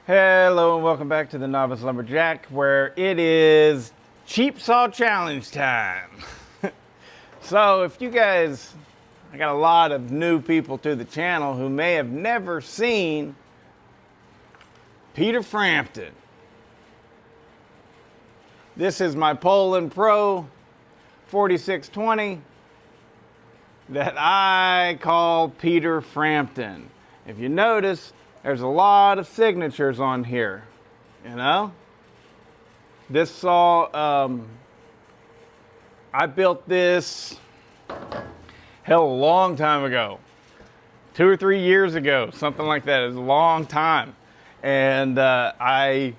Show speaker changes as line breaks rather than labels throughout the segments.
Hello and welcome back to the Novice Lumberjack, where it is cheap saw challenge time. So if you guys, I got a lot of new people to the channel who may have never seen Peter Frampton. This is my Poulan Pro 4620 that I call Peter Frampton. If you notice, there's a lot of signatures on here, you know? This saw, I built this, hell, a long time ago. 2 or 3 years ago, something like that. It was a long time. And I'm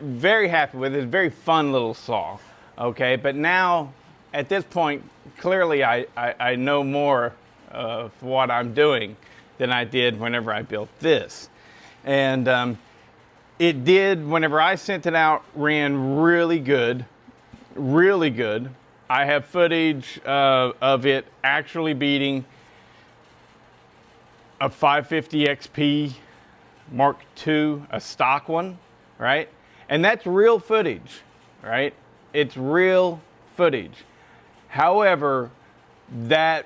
very happy with it. It's a very fun little saw, okay? But now, at this point, clearly I know more of what I'm doing than I did whenever I built this. And it did, whenever I sent it out, ran really good, really good. I have footage of it actually beating a 550 XP Mark II, a stock one, right? And that's real footage, right? It's real footage. However, that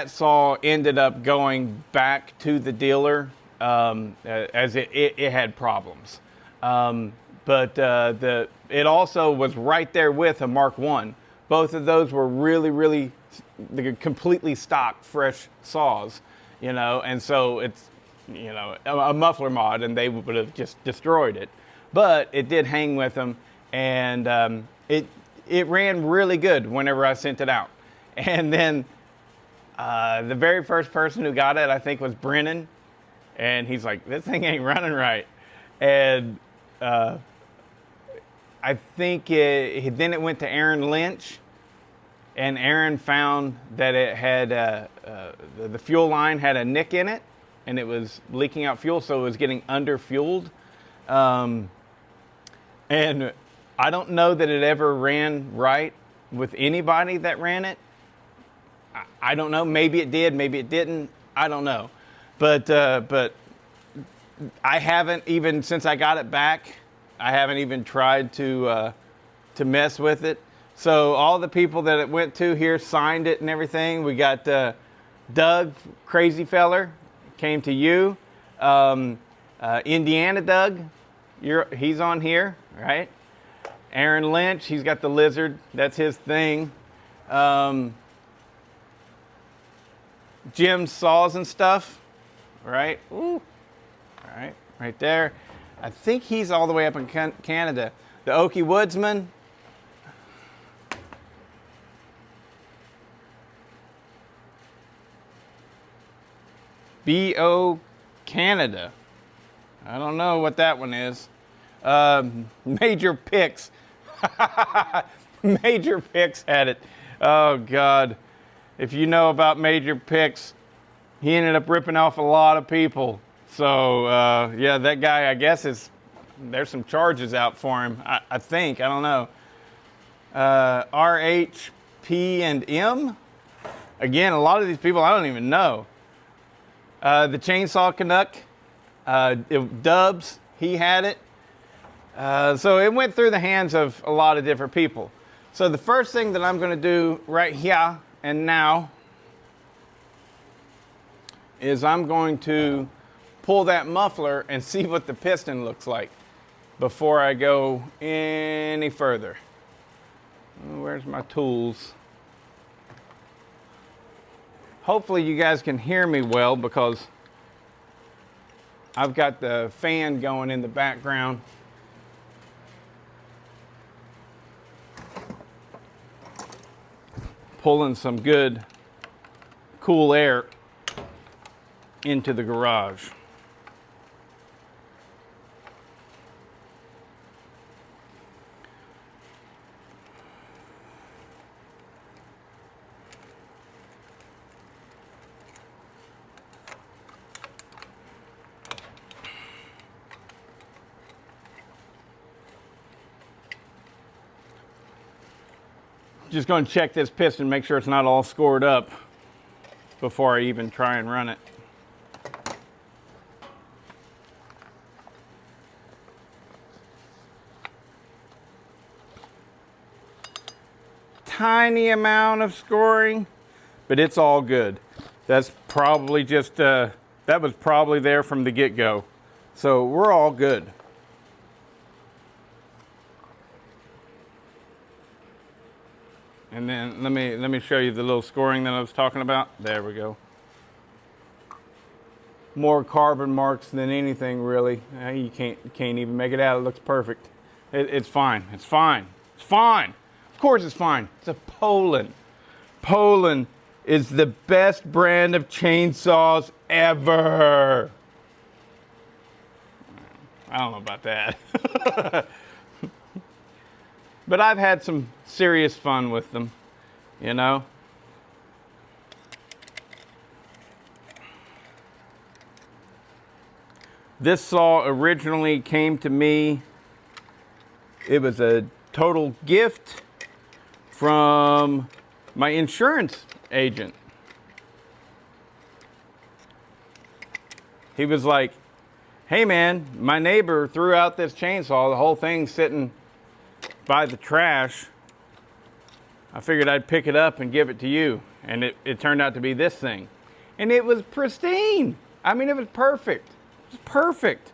saw ended up going back to the dealer as it had problems. But it also was right there with a Mark I. Both of those were really completely stock, fresh saws, you know, and so it's, you know, a muffler mod and they would have just destroyed it. But it did hang with them, and it ran really good whenever I sent it out. And then the very first person who got it, I think, was Brennan. And he's like, this thing ain't running right. And I think then it went to Aaron Lynch. And Aaron found that it had, the fuel line had a nick in it. And it was leaking out fuel, so it was getting under-fueled. And I don't know that it ever ran right with anybody that ran it. I don't know. Maybe it did. Maybe it didn't. I don't know. But I haven't even, since I got it back, I haven't even tried to mess with it. So all the people that it went to here signed it and everything. We got Doug, crazy feller, came to you. Indiana Doug, he's on here, right? Aaron Lynch, he's got the lizard. That's his thing. Jim's saws and stuff, right? Ooh. All right, right there. I think he's all the way up in Canada. The Okie Woodsman. B.O. Canada. I don't know what that one is. Major Picks. Major Picks had it. Oh, God. If you know about Major Picks, he ended up ripping off a lot of people. So, yeah, that guy, I guess, there's some charges out for him, I think. I don't know. R.H.P. and M. Again, a lot of these people I don't even know. The Chainsaw Canuck, Dubs, he had it. So it went through the hands of a lot of different people. So the first thing that I'm going to do right here and now is I'm going to pull that muffler and see what the piston looks like before I go any further. Where's my tools? Hopefully you guys can hear me well because I've got the fan going in the background. Pulling some good cool air into the garage. Just going to check this piston, make sure it's not all scored up before I even try and run it. tiny amount of scoring, but it's all good. That's probably just, that was probably there from the get-go. So we're all good. And then let me show you the little scoring that I was talking about. There we go. More carbon marks than anything, really. You can't even make it out. It looks perfect. It's fine. It's fine. It's fine. Of course it's fine. It's a Poulan. Poulan is the best brand of chainsaws ever. I don't know about that. But I've had some serious fun with them, you know. This saw originally came to me, it was a total gift from my insurance agent. He was like, hey man, my neighbor threw out this chainsaw, the whole thing's sitting by the trash. I figured I'd pick it up and give it to you. And it turned out to be this thing. And it was pristine. I mean, it was perfect. It was perfect.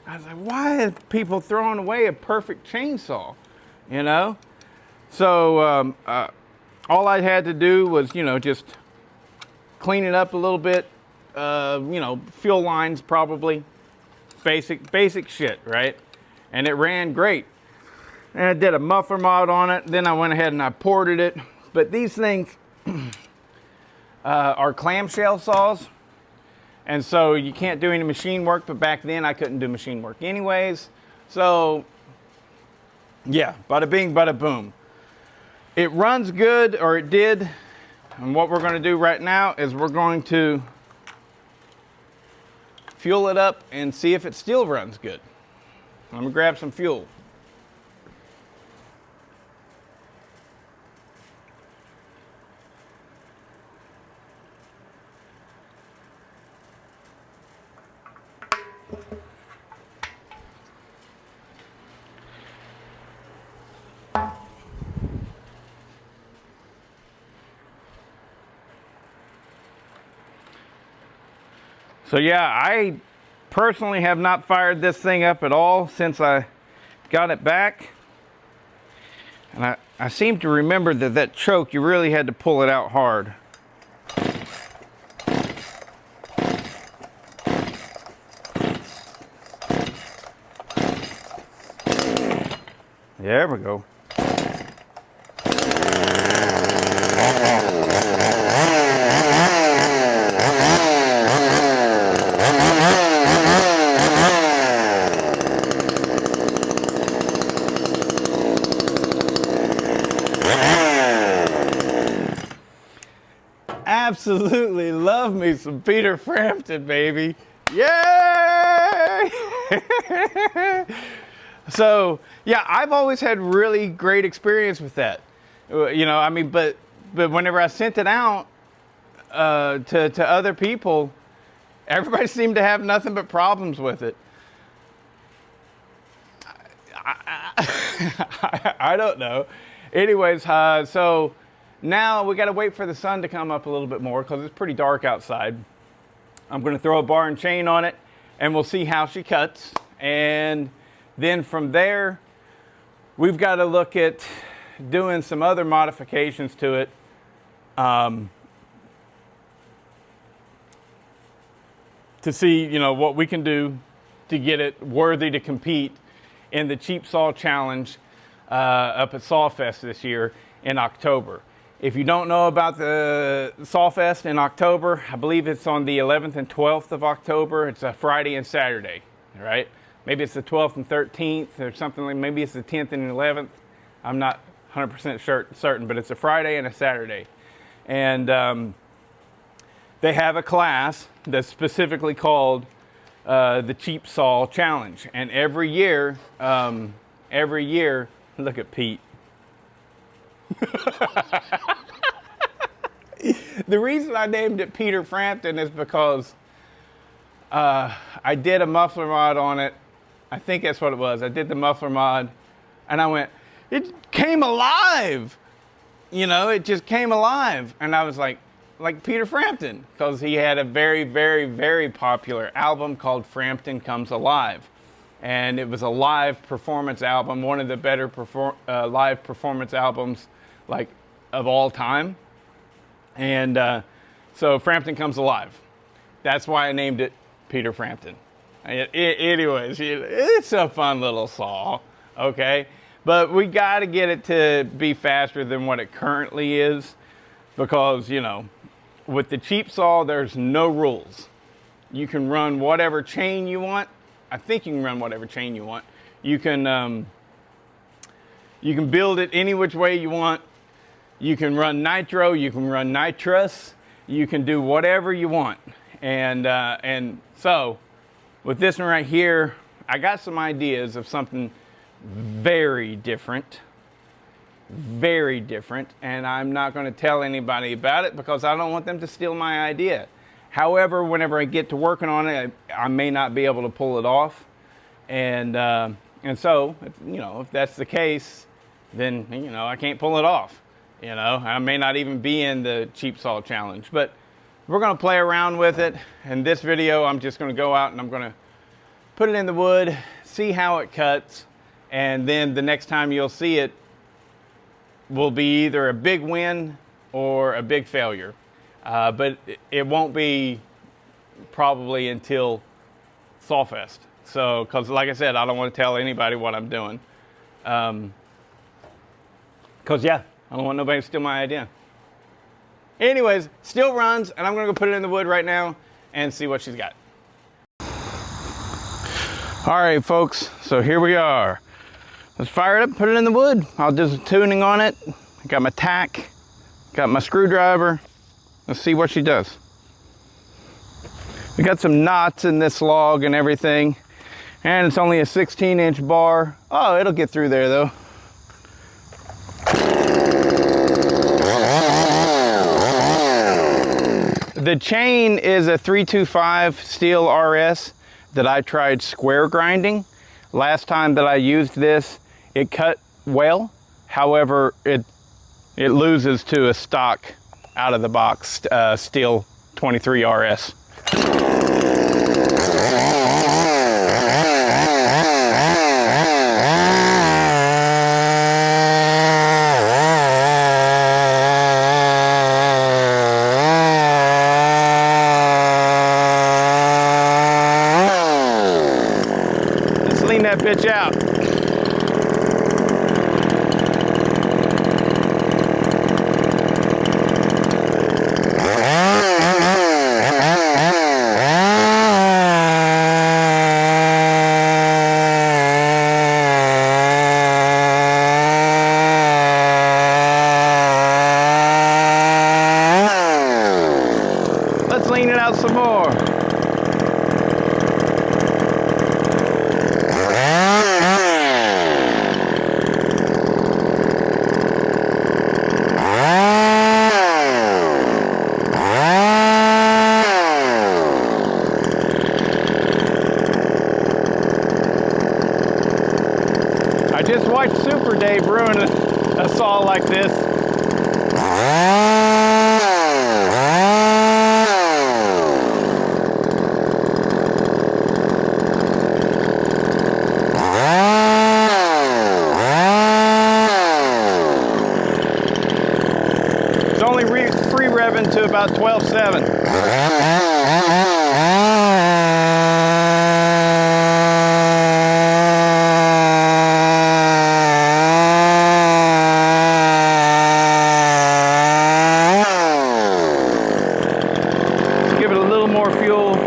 I was like, why are people throwing away a perfect chainsaw? You know? So all I had to do was, you know, just clean it up a little bit. You know, fuel lines probably. Basic shit, right? And it ran great. And I did a muffler mod on it. Then I went ahead and I ported it. But these things are clamshell saws. And so you can't do any machine work. But back then I couldn't do machine work anyways. So yeah, bada bing, bada boom. It runs good, or it did. And what we're going to do right now is we're going to fuel it up and see if it still runs good. I'm going to grab some fuel. So yeah, I personally have not fired this thing up at all since I got it back. And I seem to remember that choke, you really had to pull it out hard. There we go. Absolutely love me some Peter Frampton, baby. Yay! So, yeah, I've always had really great experience with that. You know, I mean, but whenever I sent it out to other people, everybody seemed to have nothing but problems with it. I don't know. Anyways, so now we got to wait for the sun to come up a little bit more because it's pretty dark outside. I'm going to throw a bar and chain on it and we'll see how she cuts. And then from there, we've got to look at doing some other modifications to it. To see, you know, what we can do to get it worthy to compete in the Cheap Saw Challenge up at Sawfest this year in October. If you don't know about the Sawfest in October, I believe it's on the 11th and 12th of October. It's a Friday and Saturday, right? Maybe it's the 12th and 13th or something like, maybe it's the 10th and 11th. I'm not 100% certain, but it's a Friday and a Saturday. And they have a class that's specifically called the Cheap Saw Challenge. And every year, look at Pete. The reason I named it Peter Frampton is because I did a muffler mod on it. I think that's what it was. I did the muffler mod and I went, it came alive. you know, it just came alive. And I was like Peter Frampton, because he had a very, very, very popular album called Frampton Comes Alive. And it was a live performance album, one of the better live performance albums like of all time. And so Frampton Comes Alive. That's why I named it Peter Frampton. Anyways, it's a fun little saw, okay? But we got to get it to be faster than what it currently is, because, you know, with the cheap saw, there's no rules. You can run whatever chain you want. I think you can run whatever chain you want. You can build it any which way you want. You can run nitro. You can run nitrous. You can do whatever you want. And so with this one right here, I got some ideas of something very different, and I'm not going to tell anybody about it because I don't want them to steal my idea. However, whenever I get to working on it, I may not be able to pull it off, and so, you know, if that's the case, then, you know, I can't pull it off. You know, I may not even be in the cheap saw challenge, but we're going to play around with it. In this video, I'm just going to go out and I'm going to put it in the wood, see how it cuts, and then the next time you'll see it will be either a big win or a big failure. But it won't be probably until Sawfest. So, because like I said, I don't want to tell anybody what I'm doing. Because, yeah, I don't want nobody to steal my idea. Anyways, still runs, and I'm going to go put it in the wood right now and see what she's got. All right, folks, so here we are. Let's fire it up and put it in the wood. I'll do some tuning on it. I got my tack, got my screwdriver. Let's see what she does. We got some knots in this log and everything, and it's only a 16-inch bar. Oh, it'll get through there though. The chain is a 325 steel RS that I tried square grinding. Last time that I used this, it cut well. However, it loses to a stock out of the box steel 23 RS. Let's lean that bitch out. Lean it out some more. I just watched Super Dave ruin a saw like this. It's only free revving to about 12.7. Give it a little more fuel.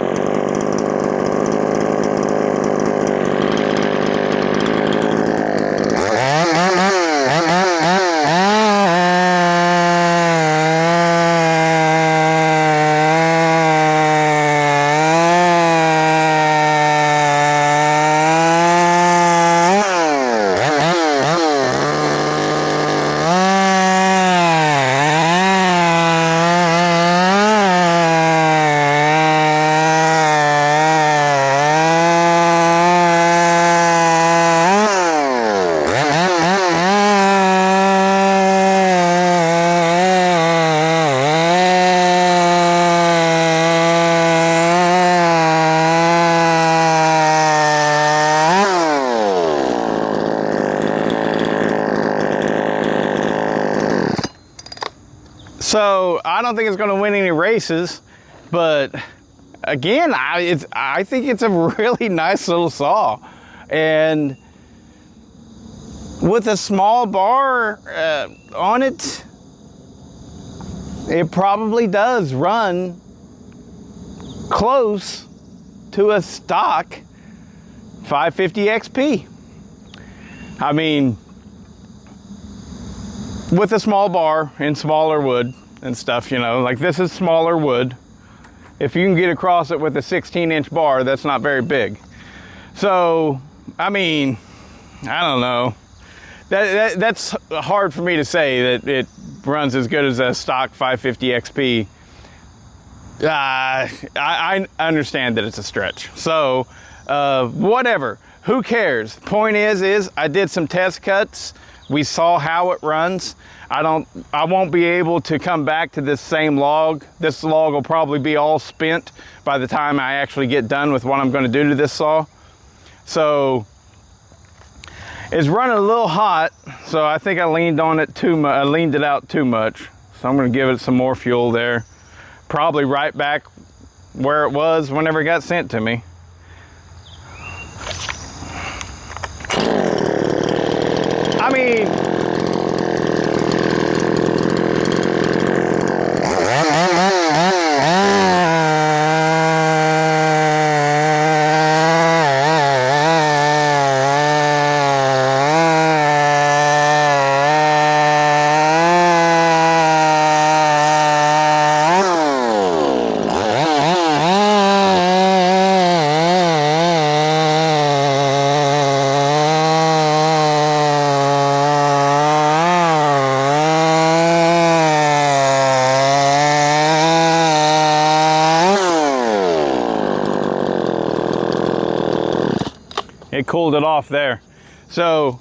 So I don't think it's going to win any races, but again, I think it's a really nice little saw. And with a small bar on it, it probably does run close to a stock 550 XP. I mean, with a small bar and smaller wood and stuff, you know, like this is smaller wood. If you can get across it with a 16-inch bar, that's not very big. So, I mean, I don't know. That's hard for me to say that it runs as good as a stock 550 XP. I understand that it's a stretch. So, whatever. Who cares? Point is I did some test cuts. We saw how it runs. I won't be able to come back to this same log. This log will probably be all spent by the time I actually get done with what I'm going to do to this saw. So it's running a little hot, so I think I leaned on it too much. I leaned it out too much. So I'm going to give it some more fuel there. Probably right back where it was whenever it got sent to me. I mean, it cooled it off there. So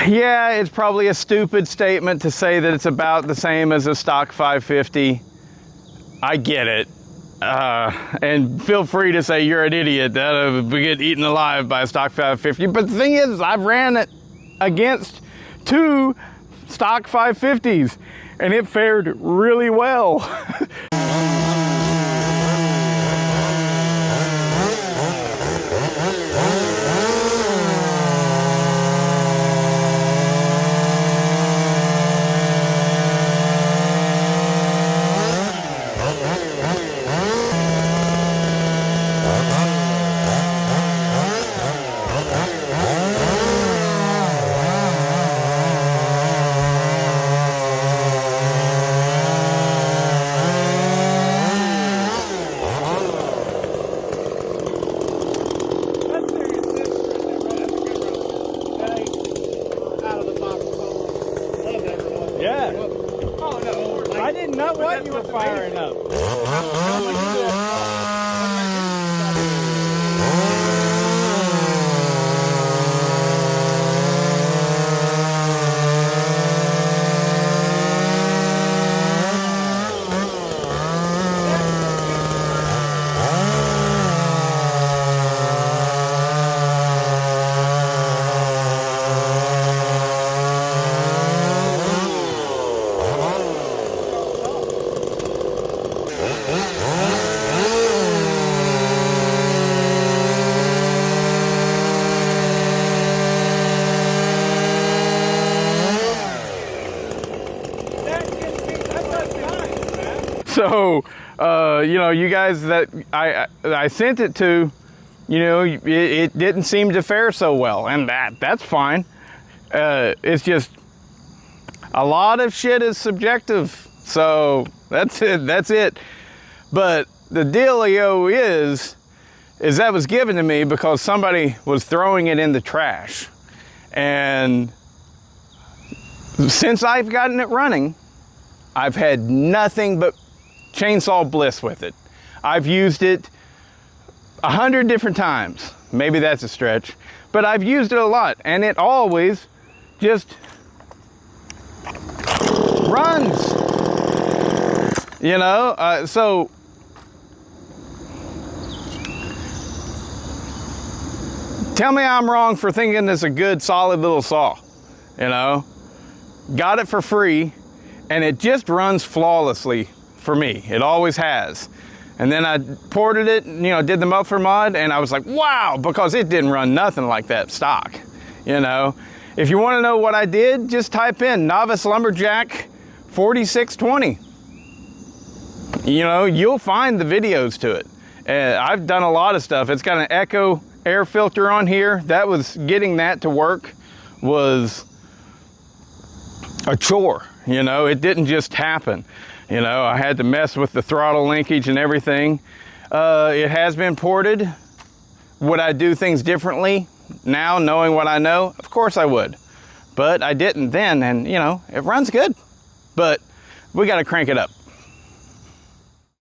yeah, it's probably a stupid statement to say that it's about the same as a stock 550. I get it. And feel free to say you're an idiot that we get eaten alive by a stock 550. But the thing is, I've ran it against 2 stock 550s and it fared really well. Yeah. Oh, no. I didn't know what you were firing up. So, you know, you guys that I sent it to, you know, it didn't seem to fare so well, and that's fine. It's just a lot of shit is subjective, so that's it. But the dealio is that was given to me because somebody was throwing it in the trash, and since I've gotten it running, I've had nothing but chainsaw bliss with it. I've used it 100 different times. Maybe that's a stretch, but I've used it a lot, and it always just runs, you know. So tell me I'm wrong for thinking this is a good solid little saw, you know. Got it for free, and it just runs flawlessly for me. It always has. And then I ported it, you know, did the muffler mod, and I was like, wow, because it didn't run nothing like that stock, you know. If you want to know what I did, just type in Novice Lumberjack 4620. You know, you'll find the videos to it. I've done a lot of stuff. It's got an Echo air filter on here. That was, getting that to work was a chore, you know. It didn't just happen. You know, I had to mess with the throttle linkage and everything. It has been ported. Would I do things differently now, knowing what I know? Of course I would. But I didn't then, and you know, it runs good. But we got to crank it up.